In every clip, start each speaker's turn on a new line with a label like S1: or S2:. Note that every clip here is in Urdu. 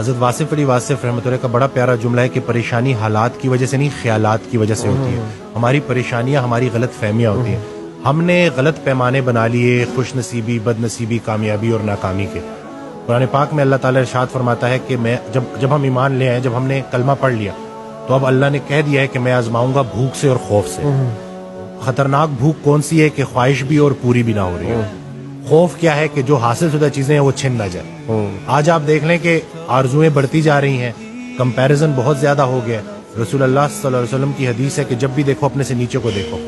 S1: حضرت واصف علی واصف رحمۃ اللہ کا بڑا پیارا جملہ ہے کہ پریشانی حالات کی وجہ سے نہیں خیالات کی وجہ سے ہوتی ہے. ہماری پریشانیاں ہماری غلط فہمیاں ہوتی ہیں. ہم نے غلط پیمانے بنا لیے خوش نصیبی بد نصیبی کامیابی اور ناکامی کے. قرآن پاک میں اللہ تعالیٰ ارشاد فرماتا ہے کہ میں جب ہم ایمان لے آئے, جب ہم نے کلمہ پڑھ لیا تو اب اللہ نے کہہ دیا ہے کہ میں آزماؤں گا بھوک سے اور خوف سے. خطرناک بھوک کون سی ہے کہ خواہش بھی اور پوری بھی نہ ہو رہی ہے. خوف کیا ہے کہ جو حاصل شدہ چیزیں ہیں وہ چھن نہ جائے. آج آپ دیکھ لیں کہ آرزویں بڑھتی جا رہی ہیں, کمپیریزن بہت زیادہ ہو گیا. رسول اللہ صلی اللہ علیہ وسلم کی حدیث ہے کہ جب بھی دیکھو اپنے سے نیچے کو دیکھو,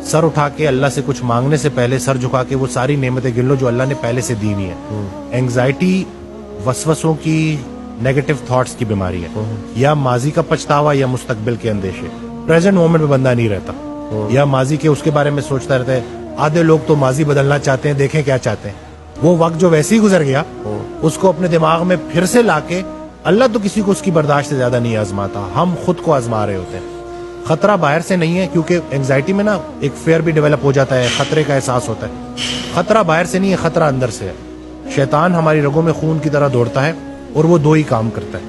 S1: سر اٹھا کے اللہ سے کچھ مانگنے سے پہلے سر جھکا کے وہ ساری نعمتیں گن لو جو اللہ نے پہلے سے دی ہوئی ہیں. اینگزائٹی وسوسوں کی نیگیٹو تھاٹس کی بیماری ہے, یا ماضی کا پچھتاوا یا مستقبل کے اندیشے. پریزنٹ مومنٹ میں بندہ نہیں رہتا, یا ماضی کے اس کے بارے میں سوچتا رہتا ہے. آدھے لوگ تو ماضی بدلنا چاہتے ہیں, دیکھیں کیا چاہتے ہیں. وہ وقت جو ویسے ہی گزر گیا اس کو اپنے دماغ میں پھر سے لا کے, اللہ تو کسی کو اس کی برداشت سے زیادہ نہیں آزماتا, ہم خود کو آزما رہے ہوتے ہیں. خطرہ باہر سے نہیں ہے, کیونکہ اینگزائٹی میں نا ایک فیئر بھی ڈیولپ ہو جاتا ہے, خطرے کا احساس ہوتا ہے. خطرہ باہر سے نہیں ہے, خطرہ اندر سے ہے. شیطان ہماری رگوں میں خون کی طرح دوڑتا ہے اور وہ دو ہی کام کرتا ہے,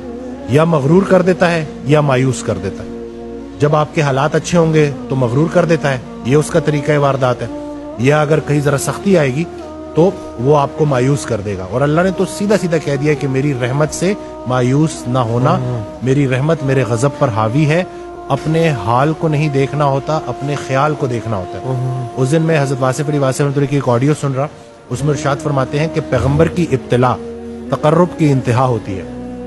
S1: یا مغرور کر دیتا ہے یا مایوس کر دیتا ہے. جب آپ کے حالات اچھے ہوں گے تو مغرور کر دیتا ہے, یہ اس کا طریقہ واردات ہے. یا اگر کہیں ذرا سختی آئے گی تو وہ آپ کو مایوس کر دے گا. اور اللہ نے تو سیدھا سیدھا کہہ دیا کہ میری رحمت سے مایوس نہ ہونا, میری رحمت میرے غضب پر حاوی ہے. اپنے حال کو نہیں دیکھنا ہوتا, اپنے خیال کو دیکھنا ہوتا ہے. اس دن میں حضرت واصف علی واصف رحمۃ اللہ کی ایک آڈیو سن رہا, اس میں ارشاد فرماتے ہیں کہ پیغمبر کی ابتلا تقرب کی انتہا ہوتی ہے.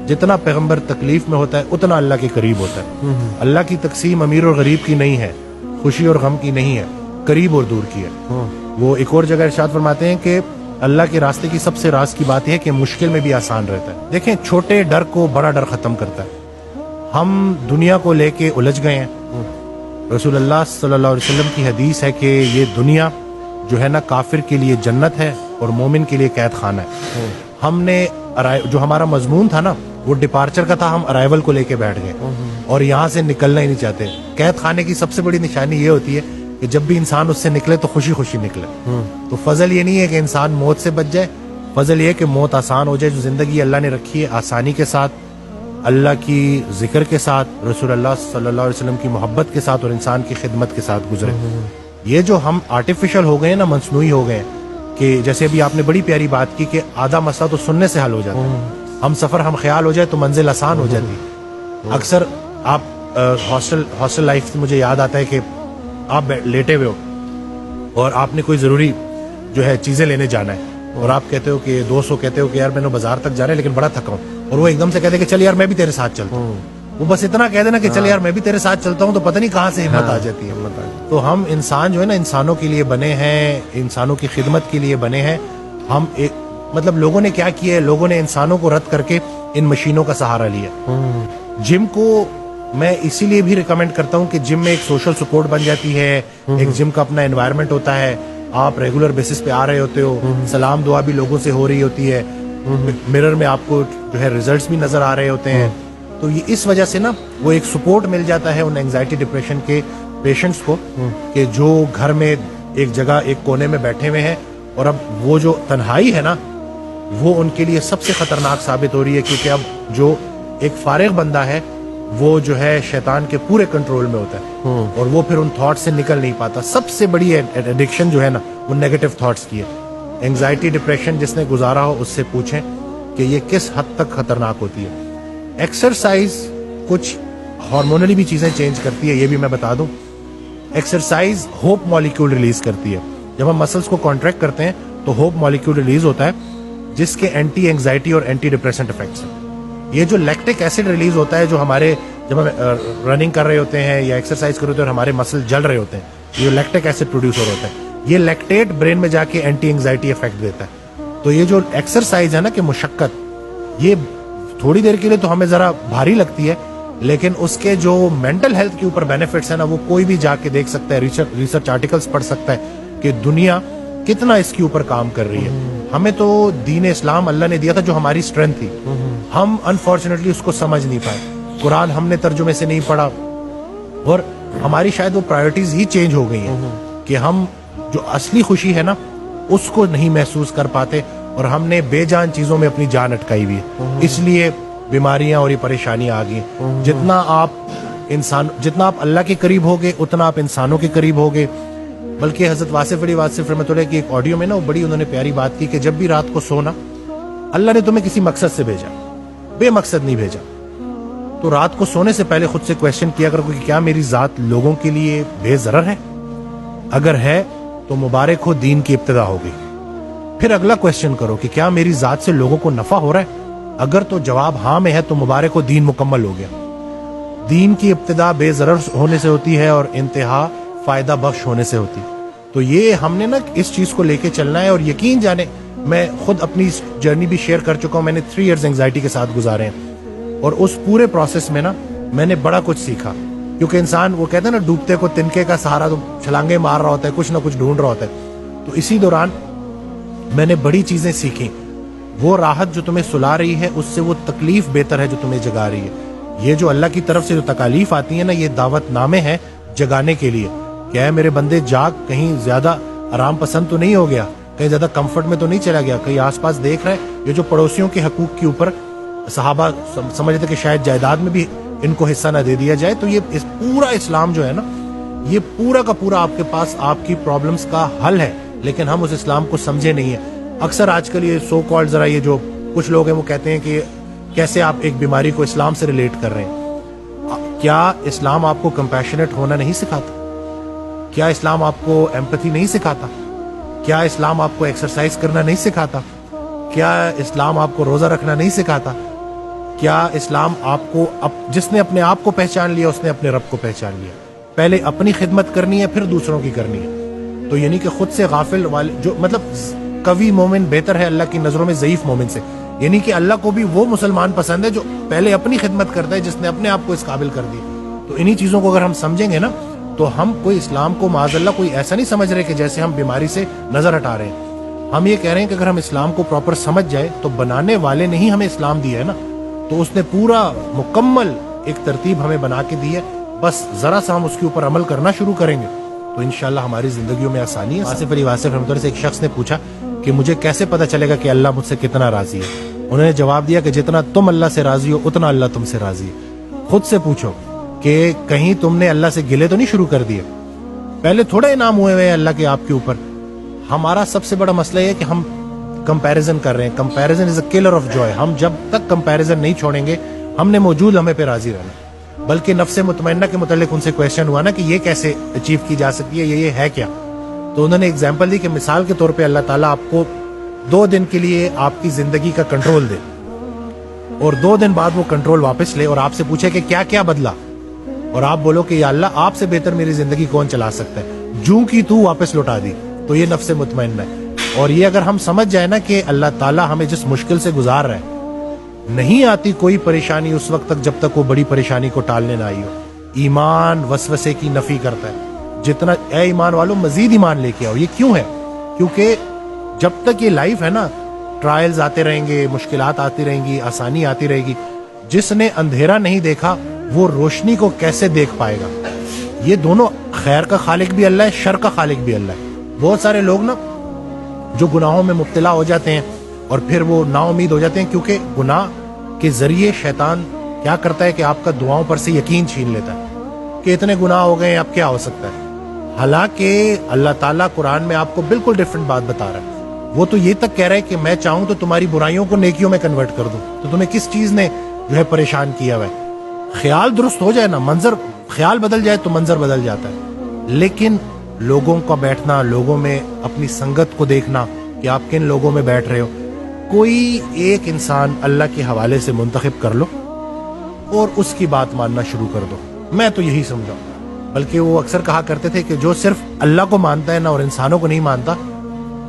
S1: جتنا پیغمبر تکلیف میں ہوتا ہے اتنا اللہ کے قریب ہوتا ہے. اللہ کی تقسیم امیر اور غریب کی نہیں ہے, خوشی اور غم کی نہیں ہے, قریب اور دور کی ہے. وہ ایک اور جگہ ارشاد فرماتے ہیں کہ اللہ کے راستے کی سب سے راز کی بات یہ ہے کہ مشکل میں بھی آسان رہتا ہے. دیکھیں, چھوٹے ڈر کو بڑا ڈر ختم کرتا ہے. ہم دنیا کو لے کے الجھ گئے ہیں. رسول اللہ صلی اللہ علیہ وسلم کی حدیث ہے کہ یہ دنیا جو ہے نا کافر کے لیے جنت ہے اور مومن کے لیے قید خانہ ہے. ہم نے جو ہمارا مضمون تھا نا وہ ڈپارچر کا تھا, ہم ارائیول کو لے کے بیٹھ گئے اور یہاں سے نکلنا ہی نہیں چاہتے. قید خانے کی سب سے بڑی نشانی یہ ہوتی ہے کہ جب بھی انسان اس سے نکلے تو خوشی خوشی نکلے. تو فضل یہ نہیں ہے کہ انسان موت سے بچ جائے, فضل یہ کہ موت آسان ہو جائے. جو زندگی اللہ نے رکھی ہے آسانی کے ساتھ, اللہ کی ذکر کے ساتھ, رسول اللہ صلی اللہ علیہ وسلم کی محبت کے ساتھ اور انسان کی خدمت کے ساتھ گزرے. یہ جو ہم آرٹیفیشل ہو گئے نا, مصنوعی ہو گئے, کہ جیسے ابھی آپ نے بڑی پیاری بات کی کہ آدھا مسئلہ تو سننے سے حل ہو جاتا ہے. ہم سفر ہم خیال ہو جائے تو منزل آسان ہو جاتی. اکثر آپ ہاسٹل لائف سے مجھے یاد آتا ہے کہ آپ لیٹے ہوئے ہو اور آپ نے کوئی ضروری جو ہے چیزیں لینے جانا ہے, اور آپ کہتے ہو کہ دوست کو کہتے ہو کہ یار میں نے بازار تک جانا ہے لیکن بڑا تھکا ہوں, اور وہ ایک دم سے کہتے کہ چل یار میں بھی تیرے ساتھ چلتا ہوں. وہ بس اتنا کہہ دینا کہ چل یار میں بھی تیرے ساتھ چلتا ہوں, تو پتہ نہیں کہاں سے ہمت آ جاتی ہے. تو ہم انسان جو ہے نا انسانوں کے لیے بنے ہیں, انسانوں کی خدمت کے لیے بنے ہیں. ہم مطلب لوگوں نے کیا کیا ہے, لوگوں نے انسانوں کو رد کر کے ان مشینوں کا سہارا لیا. جم کو میں اسی لیے بھی ریکمینڈ کرتا ہوں کہ جم میں ایک سوشل سپورٹ بن جاتی ہے, ایک جم کا اپنا انوائرمنٹ ہوتا ہے, آپ ریگولر بیسس پہ آ رہے ہوتے ہو, سلام دعا بھی لوگوں سے ہو رہی ہوتی ہے, مرر میں آپ کو جو ہے ریزلٹس بھی نظر آ رہے ہوتے ہیں. تو یہ اس وجہ سے نا وہ ایک سپورٹ مل جاتا ہے ان اینگزائٹی ڈپریشن کے پیشنٹس کو, کہ جو گھر میں ایک جگہ ایک کونے میں بیٹھے ہوئے ہیں, اور اب وہ جو تنہائی ہے نا وہ ان کے لیے سب سے خطرناک ثابت ہو رہی ہے, کیونکہ اب جو ایک فارغ بندہ ہے وہ جو ہے شیطان کے پورے کنٹرول میں ہوتا ہے, اور وہ پھر ان تھاٹس سے نکل نہیں پاتا. سب سے بڑی ایڈکشن جو ہے نا وہ نیگیٹو تھاٹس کی ہے. اینگزائٹی ڈپریشن جس نے گزارا ہو اس سے پوچھیں کہ یہ کس حد تک خطرناک ہوتی ہے. ایکسرسائز کچھ ہارمونلی بھی چیزیں چینج کرتی ہے, یہ بھی میں بتا دوں. ایکسرسائز ہوپ مالیکیول ریلیز کرتی ہے. جب ہم مسلس کو کانٹریکٹ کرتے ہیں تو ہوپ مالیکیول ریلیز ہوتا ہے جس کے اینٹی اینگزائٹی اور اینٹی ڈپریسنٹ افیکٹس ہیں. یہ جو لیکٹک ایسڈ ریلیز ہوتا ہے جو ہمارے جب ہم رننگ کر رہے ہوتے ہیں یا ایکسرسائز کر رہے ہوتے ہیں اور ہمارے مسل جل رہے ہوتے ہیں, یہ لیکٹک ایسڈ پروڈیوس ہو رہا ہوتا ہے, یہ لیکٹیٹ برین میں جا کے اینٹی اینگزائٹی افیکٹ دیتا ہے. تو یہ جو ایکسرسائز ہے نا کہ مشقت, یہ تھوڑی دیر کے لیے تو ہمیں ذرا بھاری لگتی ہے, لیکن اس کے جو مینٹل ہیلتھ کے اوپر بینیفٹس ہیں نا وہ کوئی بھی جا کے دیکھ سکتا ہے, ریسرچ آرٹیکلز پڑھ سکتا ہے کہ دنیا کتنا اس کے اوپر کام کر رہی ہے. ہمیں تو دین اسلام اللہ نے دیا تھا جو ہماری اسٹرینتھ تھی, ہم انفارچونیٹلی اس کو سمجھ نہیں پائے. قرآن ہم نے ترجمے سے نہیں پڑھا, اور ہماری شاید وہ پرائرٹیز ہی چینج ہو گئی ہیں کہ ہم جو اصلی خوشی ہے نا اس کو نہیں محسوس کر پاتے, اور ہم نے بے جان چیزوں میں اپنی جان اٹکائی ہوئی ہے. اس لیے بیماریاں اور یہ پریشانیاں آ گئی. جتنا آپ اللہ کے قریب ہوگے اتنا آپ انسانوں کے قریب ہوگے. بلکہ حضرت واصف علی واصف رحمۃ اللہ کی ایک آڈیو میں نا وہ بڑی انہوں نے پیاری بات کی کہ جب بھی رات کو سونا, اللہ نے تمہیں کسی مقصد سے بھیجا, بے مقصد نہیں بھیجا. تو رات کو سونے سے پہلے خود سے کویشچن کیا کرو کہ کیا میری ذات لوگوں کے لیے بے ضرر ہے؟ اگر ہے تو مبارک ہو, دین کی ابتدا ہو گئی. پھر اگلا کویشچن کرو کہ کیا میری ذات سے لوگوں کو نفع ہو رہا ہے؟ اگر تو جواب ہاں میں ہے تو مبارک ہو, دین مکمل ہو گیا. دین کی ابتدا بے ضرر ہونے سے ہوتی ہے اور انتہا فائدہ بخش ہونے سے ہوتی. تو یہ ہم نے نا اس چیز کو لے کے چلنا ہے. اور یقین جانے میں خود اپنی جرنی بھی شیئر کر چکا ہوں. میں نے 3 ایئرز انگزائٹی کے ساتھ گزارے ہیں اور اس پورے پروسیس میں نا میں نے بڑا کچھ سیکھا. کیونکہ انسان وہ کہتے ہیں نا ڈوبتے کو تنکے کا سہارا, تو چھلانگے مار رہا ہوتا ہے, کچھ نہ کچھ ڈھونڈ رہا ہوتا ہے. تو اسی دوران میں نے بڑی چیزیں سیکھی. وہ راحت جو تمہیں سلا رہی ہے اس سے وہ تکلیف بہتر ہے جو تمہیں جگا رہی ہے. یہ جو اللہ کی طرف سے جو تکالیف آتی ہیں نا, یہ دعوت نامے ہیں جگانے کے لیے. کیا ہے میرے بندے, جاگ, کہیں زیادہ آرام پسند تو نہیں ہو گیا, کہیں زیادہ کمفرٹ میں تو نہیں چلا گیا, کہیں آس پاس دیکھ رہے یہ جو پڑوسیوں کے حقوق کے اوپر صحابہ سمجھتے کہ شاید جائیداد میں بھی ان کو حصہ نہ دے دیا جائے. تو یہ پورا اسلام جو ہے نا, یہ پورا کا پورا آپ کے پاس آپ کی پرابلمز کا حل ہے. لیکن ہم اس اسلام کو سمجھے نہیں ہیں. اکثر آج کل یہ سو کالڈ ذرا یہ جو کچھ لوگ ہیں وہ کہتے ہیں کہ کیسے آپ ایک بیماری کو اسلام سے ریلیٹ کر رہے ہیں. کیا اسلام آپ کو کمپیشنیٹ ہونا نہیں سکھاتا؟ کیا اسلام آپ کو ایمپتھی نہیں سکھاتا؟ کیا اسلام آپ کو ایکسرسائز کرنا نہیں سکھاتا؟ کیا اسلام آپ کو روزہ رکھنا نہیں سکھاتا؟ کیا اسلام آپ کو جس نے اپنے آپ کو پہچان لیا اس نے اپنے رب کو پہچان لیا. پہلے اپنی خدمت کرنی ہے پھر دوسروں کی کرنی ہے. تو یعنی کہ خود سے غافل والے جو مطلب قوی مومن بہتر ہے اللہ کی نظروں میں ضعیف مومن سے. یعنی کہ اللہ کو بھی وہ مسلمان پسند ہے جو پہلے اپنی خدمت کرتا ہے, جس نے اپنے آپ کو اس قابل کر دیا. تو انہی چیزوں کو اگر ہم سمجھیں گے نا تو ہم کوئی اسلام کو معاذ اللہ کوئی ایسا نہیں سمجھ رہے کہ جیسے ہم بیماری سے نظر ہٹا رہے ہیں. ہم یہ کہہ رہے ہیں کہ اگر ہم اسلام کو پراپر سمجھ جائے تو بنانے والے نے ہی ہمیں اسلام دیا ہے نا, تو اس نے پورا مکمل ایک ترتیب ہمیں بنا کے دی ہے. بس ذرا سا ہم اس کے اوپر عمل کرنا شروع کریں گے تو انشاءاللہ ہماری زندگیوں میں آسانی ہے. واصف علی واصف رحمۃ اللہ سے ایک شخص نے پوچھا کہ مجھے کیسے پتا چلے گا کہ اللہ مجھ سے کتنا راضی ہے؟ انہوں نے جواب دیا کہ جتنا تم اللہ سے راضی ہو اتنا اللہ تم سے راضی ہے. خود سے پوچھو کہ کہیں تم نے اللہ سے گلے تو نہیں شروع کر دیے؟ پہلے تھوڑے انعام ہوئے ہیں اللہ کے آپ کے اوپر. ہمارا سب سے بڑا مسئلہ یہ ہے کہ ہم کمپیریزن کر رہے ہیں. Comparison is a colour of joy. ہم جب تک کمپیریزن نہیں چھوڑیں گے ہم نے موجود ہمیں پہ راضی رہنا. بلکہ نفس مطمئنہ کے متعلق ان سے کویشچن ہوا نا کہ یہ کیسے اچیو کی جا سکتی ہے, یہ ہے کیا؟ تو انہوں نے ایگزامپل دی کہ مثال کے طور پہ اللہ تعالیٰ آپ کو 2 دن کے لیے آپ کی زندگی کا کنٹرول دے اور 2 دن بعد وہ کنٹرول واپس لے اور آپ سے پوچھے کہ کیا کیا بدلا, اور آپ بولو کہ یا اللہ آپ سے بہتر میری زندگی کون چلا سکتا ہے, جوں کی تو واپس لوٹا دی. تو یہ نفس مطمئنہ ہے. اور یہ اگر ہم سمجھ جائے نا کہ اللہ تعالیٰ ہمیں جس مشکل سے گزار رہا ہے, نہیں آتی کوئی پریشانی اس وقت تک جب تک وہ بڑی پریشانی کو ٹالنے نہ آئی ہو. ایمان وسوسے کی نفی کرتا ہے. جتنا اے ایمان والوں مزید ایمان لے کے آؤ. یہ کیوں ہے؟ کیونکہ جب تک یہ لائف ہے نا ٹرائلز آتے رہیں گے, مشکلات آتی رہیں گی, آسانی آتی رہے گی. جس نے اندھیرا نہیں دیکھا وہ روشنی کو کیسے دیکھ پائے گا؟ یہ دونوں, خیر کا خالق بھی اللہ ہے, شر کا خالق بھی اللہ ہے. بہت سارے لوگ نا جو گناہوں میں مبتلا ہو جاتے ہیں اور پھر وہ نا امید ہو جاتے ہیں, کیونکہ گناہ کے ذریعے شیطان کیا کرتا ہے کہ آپ کا دعاؤں پر سے یقین چھین لیتا ہے کہ اتنے گناہ ہو گئے اب کیا ہو سکتا ہے. حالانکہ اللہ تعالیٰ قرآن میں آپ کو بالکل ڈیفرنٹ بات بتا رہا ہے. وہ تو یہ تک کہہ رہا ہے کہ میں چاہوں تو تمہاری برائیوں کو نیکیوں میں کنورٹ کر دوں. تو تمہیں کس چیز نے جو ہے پریشان کیا ہوا ہے؟ خیال درست ہو جائے نا, منظر خیال بدل جائے تو منظر بدل جاتا ہے. لیکن لوگوں کا بیٹھنا, لوگوں میں اپنی سنگت کو دیکھنا کہ آپ کن لوگوں میں بیٹھ رہے ہو, کوئی ایک انسان اللہ کے حوالے سے منتخب کر لو اور اس کی بات ماننا شروع کر دو. میں تو یہی سمجھا. بلکہ وہ اکثر کہا کرتے تھے کہ جو صرف اللہ کو مانتا ہے نا اور انسانوں کو نہیں مانتا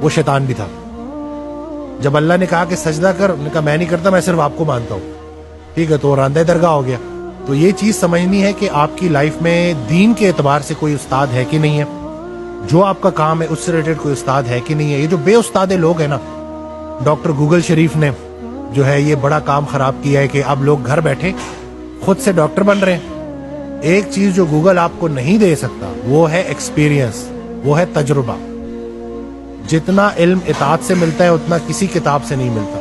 S1: وہ شیطان بھی تھا. جب اللہ نے کہا کہ سجدہ کر, نے کہا میں نہیں کرتا, میں صرف آپ کو مانتا ہوں. ٹھیک ہے, تو راندہ درگاہ ہو گیا. تو یہ چیز سمجھنی ہے کہ آپ کی لائف میں دین کے اعتبار سے کوئی استاد ہے کہ نہیں ہے, جو آپ کا کام ہے اس سے ریلیٹڈ کوئی استاد ہے کہ نہیں ہے. یہ جو بے استاد لوگ ہیں نا, ڈاکٹر گوگل شریف نے جو ہے یہ بڑا کام خراب کیا ہے کہ اب لوگ گھر بیٹھے خود سے ڈاکٹر بن رہے ہیں. ایک چیز جو گوگل آپ کو نہیں دے سکتا وہ ہے ایکسپیرینس, وہ ہے تجربہ. جتنا علم اطاعت سے ملتا ہے اتنا کسی کتاب سے نہیں ملتا.